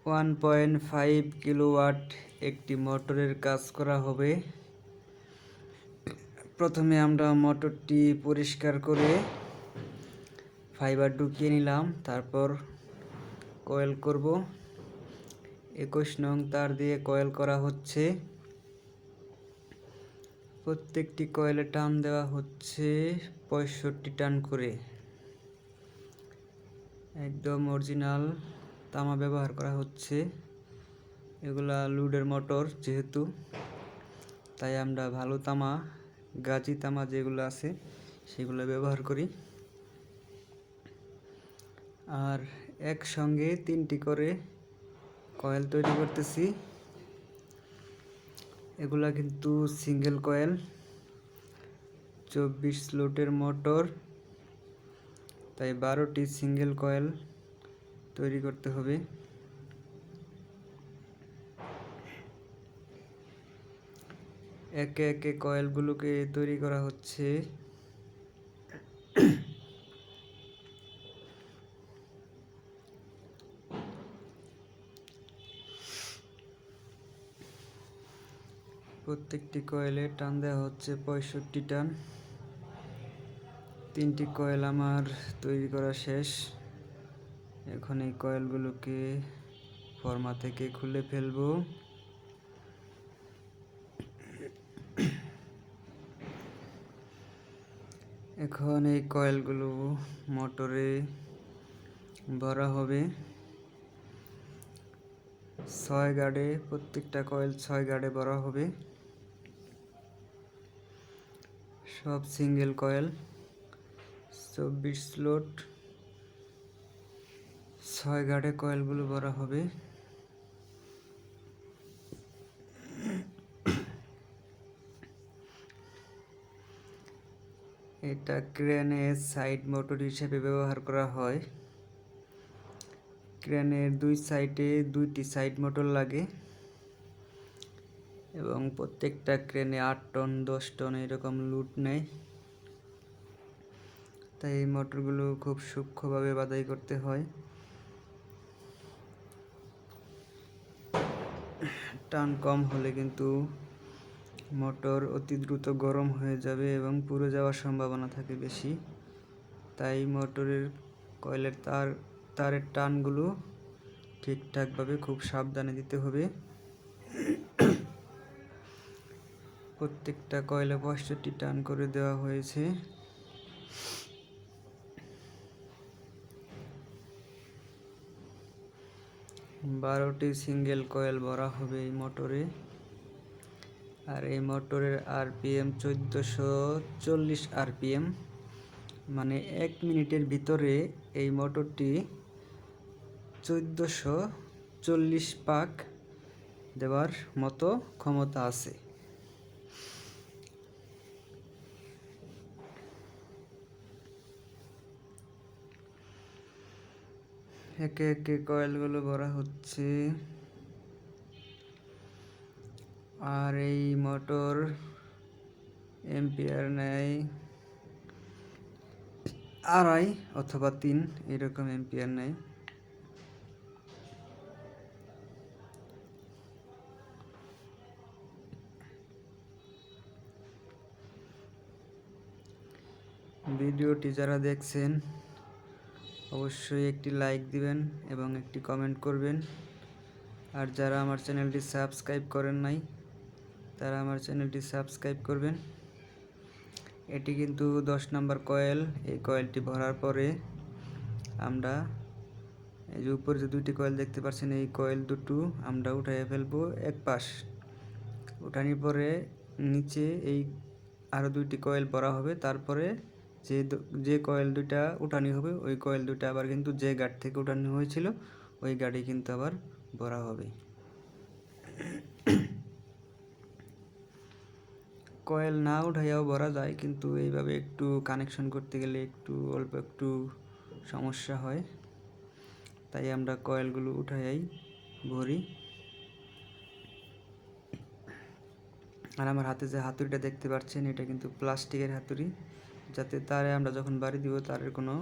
1.5 kilowatt একটি মোটরের কাজ করা হবে। প্রথমে আমরা মোটরটি পরিষ্কার করে ফাইবার ঢুকিয়ে নিলাম, তারপর কয়েল করব। 21 নং তার দিয়ে কয়েল করা হচ্ছে। প্রত্যেকটি কয়েলে টান দেওয়া হচ্ছে 65 টান করে। একদম অরিজিনাল তামা ব্যবহার করা হচ্ছে। এগুলা লুডের মোটর যেহেতু, তাই আমরা ভালো তামা, গাজি তামা যেগুলো আছে সেগুলো ব্যবহার করি। আর একসঙ্গে 3টি করে কয়েল তৈরি করতেছি। এগুলা কিন্তু সিঙ্গেল কয়েল, 24 স্লটের মোটর, তাই 12টি সিঙ্গেল কয়েল তৈরি করতে হবে। একে একে কয়েলগুলোকে তৈরি করা হচ্ছে। প্রত্যেকটি কয়েলে টান দেওয়া হচ্ছে 65 টান। 3টি কয়েল আমার তৈরি করা শেষ। এখন এই কয়েলগুলোকে ফর্মা থেকে খুলে ফেলবো। এখন এই কয়েলগুলো মোটরে ভরা হবে 6 গার্ডে। প্রত্যেকটা কয়েল 6 গার্ডে ভরা হবে। সব সিঙ্গেল কয়েল, 24 স্লট, 6 গার্ডে কয়েলগুলো ভরা হবে। এটা ক্রেনের সাইড মোটর হিসেবে ব্যবহার করা হয়। ক্রেনের 2 সাইডে 2টি সাইড মোটর লাগে এবং প্রত্যেকটা ক্রেনে 8 টন 10 টন এরকম লোড নেয়। তাই এই মোটরগুলো খুব সূক্ষ্মভাবে বাছাই করতে হয়। টান কম হলে কিন্তু মোটর অতি দ্রুত গরম হয়ে যাবে এবং পুড়ে যাওয়ার সম্ভাবনা থাকে বেশি। তাই মোটরের কয়েলের তারের টানগুলো ঠিকঠাকভাবে খুব সাবধানে দিতে হবে। প্রত্যেকটা কয়েলে 65 টান করে দেওয়া হয়েছে। বারোটি সিঙ্গেল কয়েল ভরা হবে এই মোটরে। আর এই মোটরের আরপিএম 1440 আরপিএম, মানে 1 মিনিটের ভিতরে এই মোটরটি 1440 পাক দেওয়ার মতো ক্ষমতা আছে। একে একে কয়েলগুলো ভরা হচ্ছে। আর এই মোটর এম্পিয়ার নেয় 2.5 অথবা 3 এরকম এম্পিয়ার নেয়। ভিডিওটি যারা দেখছেন অবশ্যই একটি লাইক দিবেন এবং একটি কমেন্ট করবেন। আর যারা আমার চ্যানেলটি সাবস্ক্রাইব করেন নাই তারা আমার চ্যানেলটি সাবস্ক্রাইব করবেন। এটি কিন্তু 10 নম্বর কয়েল। এই কয়েলটি ভরার পরে আমরা এই যে উপরে যে 2টি কয়েল দেখতে পাচ্ছেন, এই কয়েল দুটো আমরা উঠাইয়া ফেলবো এক পাশ। উঠানোর পরে নিচে এই আরও 2টি কয়েল ভরা হবে। তারপরে যে কয়েল দুইটা উঠানি হবে ওই কয়েল দুইটা আবার কিন্তু যে গার্ড থেকে উঠানো হয়েছিল ওই গার্ডে কিন্তু আবার ভরা হবে। কয়েল না উঠাইয়াও ভরা যায়, কিন্তু এইভাবে একটু কানেকশন করতে গেলে অল্প একটু সমস্যা হয়। তাই আমরা কয়েলগুলো উঠাইয়াই ভরি। আর আমার হাতে যে হাতুড়িটা দেখতে পাচ্ছেন এটা কিন্তু প্লাস্টিকের হাতুড়ি, যাতে তারে আমরা যখন বাড়ি দিব তারের কোনো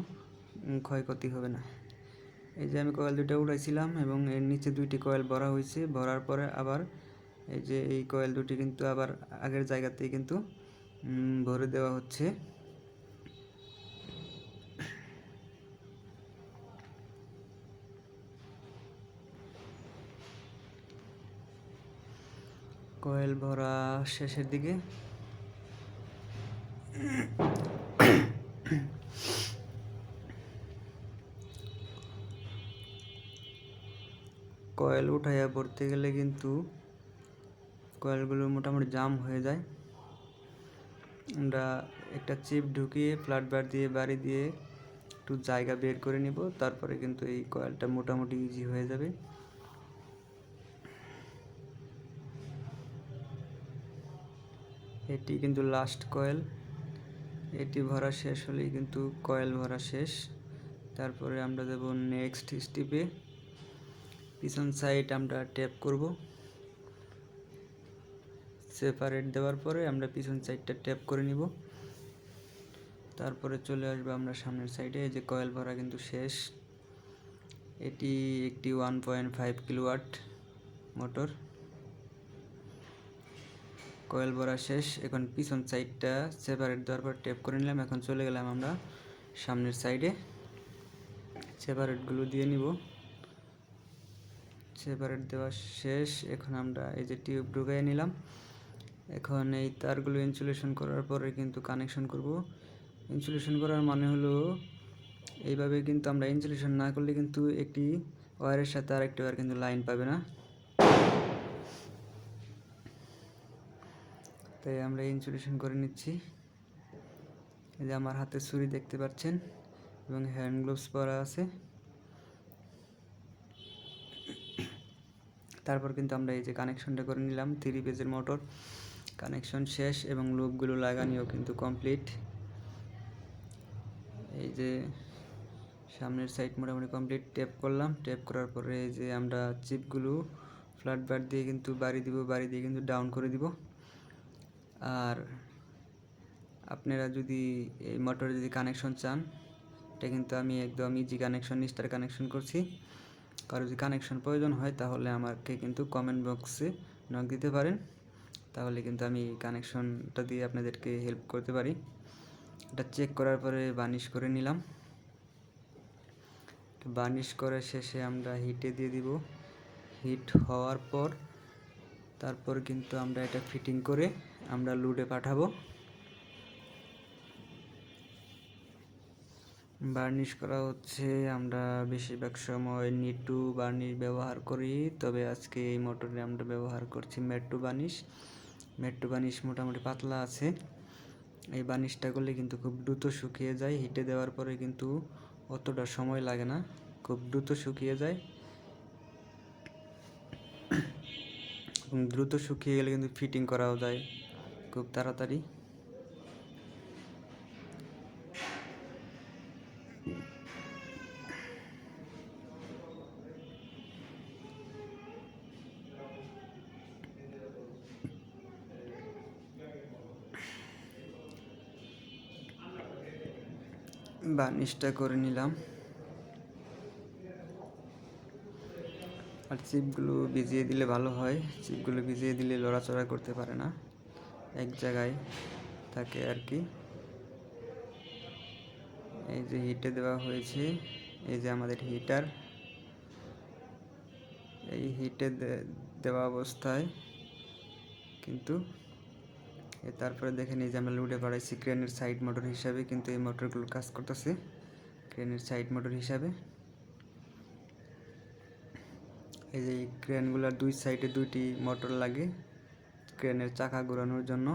ক্ষয়ক্ষতি হবে না। এই যে আমি কয়েল দুটো উঠাইছিলাম এবং এর নিচে দুইটি কয়েল ভরা হয়েছে। ভরার পরে আবার এই যে এই কয়েল দুটি কিন্তু আবার আগের জায়গাতেই কিন্তু ভরে দেওয়া হচ্ছে। কয়েল ভরা শেষের দিকে। কয়েল উঠাইয়া পড়তে গেলে কিন্তু কয়েলগুলো মোটামুটি জাম হয়ে যায়। আমরা একটা চিপ ঢুকিয়ে ফ্ল্যাট বার দিয়ে বাড়ি দিয়ে একটু জায়গা বের করে নিব, তারপরে কিন্তু এই কয়েলটা মোটামুটি ইজি হয়ে যাবে। এটি কিন্তু লাস্ট কয়েল, এটি ভরা শেষ হলেই কিন্তু কয়েল ভরা শেষ। তারপরে আমরা দেব নেক্সট স্টেপে। পিছন সাইড আমরা ট্যাপ করব। সেপারেট দেওয়ার পরে আমরা পিছন সাইডটা ট্যাপ করে নিব। তারপরে চলে আসবো আমরা সামনের সাইডে। এই যে কয়েল ভরা কিন্তু শেষ। এটি একটি 1.5 কিলোওয়াট মোটর। কয়েল ভরা শেষ। এখন পিছন সাইডটা সেপারেট দেওয়ার পর ট্যাপ করে নিলাম। এখন চলে গেলাম আমরা সামনের সাইডে। সেপারেটগুলো দিয়ে নিব। সেপারেট দেওয়া শেষ। এখন আমরা এই যে টিউব ঢুকিয়ে নিলাম। এখন এই তারগুলো ইনসুলেশন করার পরে কিন্তু কানেকশন করব। ইনসুলেশন করার মানে হলো এইভাবে কিন্তু আমরা ইনসুলেশন না করলে কিন্তু একটি ওয়্যারের সাথে আরেকটি ওয়্যার কিন্তু লাইন পাবে না। তাই আমরা ইনসুলেশন করে নিচ্ছি। এই যে আমার হাতে ছুরি দেখতে পাচ্ছেন এবং হ্যান্ড গ্লোভস পরা আছে। তারপর কিন্তু আমরা এই যে কানেকশনটা করে নিলাম। 3 পেজের মোটর কানেকশন শেষ এবং লুপগুলো লাগানিও কিন্তু কমপ্লিট। এই যে সামনের সাইড মোটামুটি কমপ্লিট। ট্যাপ করলাম। ট্যাপ করার পরে এই যে আমরা চিপগুলো ফ্ল্যাট বার দিয়ে কিন্তু বাড়ি দিব, বাড়ি দিয়ে কিন্তু ডাউন করে দিব। আর আপনারা যদি এই মোটরে যদি কানেকশন চান, এটা কিন্তু আমি একদম ইজি কানেকশন, স্টার কানেকশন করছি। কারো যদি কানেকশন প্রয়োজন হয় তাহলে আমাকে কিন্তু কমেন্ট বক্সে নক দিতে পারেন, তাহলে কিন্তু আমি কানেকশনটা দিয়ে আপনাদেরকে হেল্প করতে পারি। এটা চেক করার পরে বার্নিশ করে নিলাম। বার্নিশ করে শেষে আমরা হিটে দিয়ে দিব। হিট হওয়ার পর তারপর কিন্তু আমরা এটা ফিটিং করে আমরা লোডে পাঠাবো। বার্নিশ করা হচ্ছে, আমরা বেশিরভাগ সময় নিটু বার্নিশ ব্যবহার করি, তবে আজকে এই মোটরে আমরা ব্যবহার করছি মেট্টু বার্নিশ। মেট্টু বার্নিশ মোটামুটি পাতলা আছে। এই বার্নিশটা করলে কিন্তু খুব দ্রুত শুকিয়ে যায়। হিটে দেওয়ার পরে কিন্তু অতটা সময় লাগে না, খুব দ্রুত শুকিয়ে যায়। দ্রুত শুকিয়ে গেলে কিন্তু ফিটিং করাও যায় খুব তাড়াতাড়ি। বার্নিশটা করে নিলাম। আর চিপগুলো ভিজিয়ে দিলে ভালো হয়। চিপগুলো ভিজিয়ে দিলে লড়াচড়া করতে পারে না, এক জায়গায় থাকে আর কি। এই যে হিটে দেওয়া হয়েছে, এই যে আমাদের হিটার। এই হিটে দেওয়া অবস্থায় কিন্তু তারপরে দেখেন এই যে আমরা লোডে বাড়াইছি ক্রেনের সাইড মোটর হিসাবে, কিন্তু এই মোটরগুলো কাজ করতেছে ক্রেনের সাইড মোটর হিসাবে। এই যে ক্রেনগুলোর দুই সাইডে দুইটি মোটর লাগে ক্রেনের চাকা ঘোরানোর জন্য।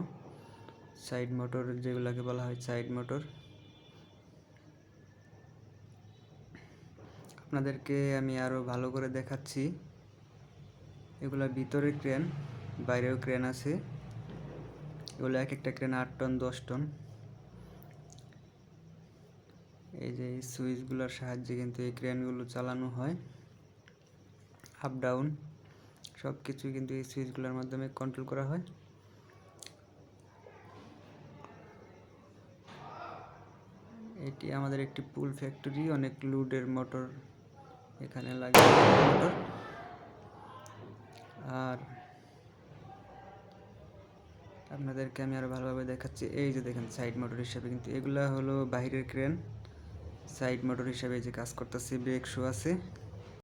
সাইড মোটর যেগুলোকে বলা হয় সাইড মোটর। আপনাদেরকে আমি আরও ভালো করে দেখাচ্ছি। এগুলো ভিতরের ক্রেন, বাইরেও ক্রেন আছে। এগুলো এক একটা ক্রেন 8 টন 10 টন। এই যে এই সুইচগুলোর সাহায্যে কিন্তু এই ক্রেনগুলো চালানো হয়। আপ ডাউন সব কিছু কিন্তু এই সুইচগুলোর মাধ্যমে কন্ট্রোল করা হয়। এটি আমাদের একটি পুল ফ্যাক্টরি, অনেক লোডের মোটর এখানে লাগে মোটর। আর আপনাদেরকে আমি আরও ভালোভাবে দেখাচ্ছি। এই যে দেখেন সাইড মোটর হিসাবে, কিন্তু এগুলা হলো বাইরের ক্রেন। সাইড মোটর হিসাবে যে কাজ করতেছে, ব্রেক শো আছে।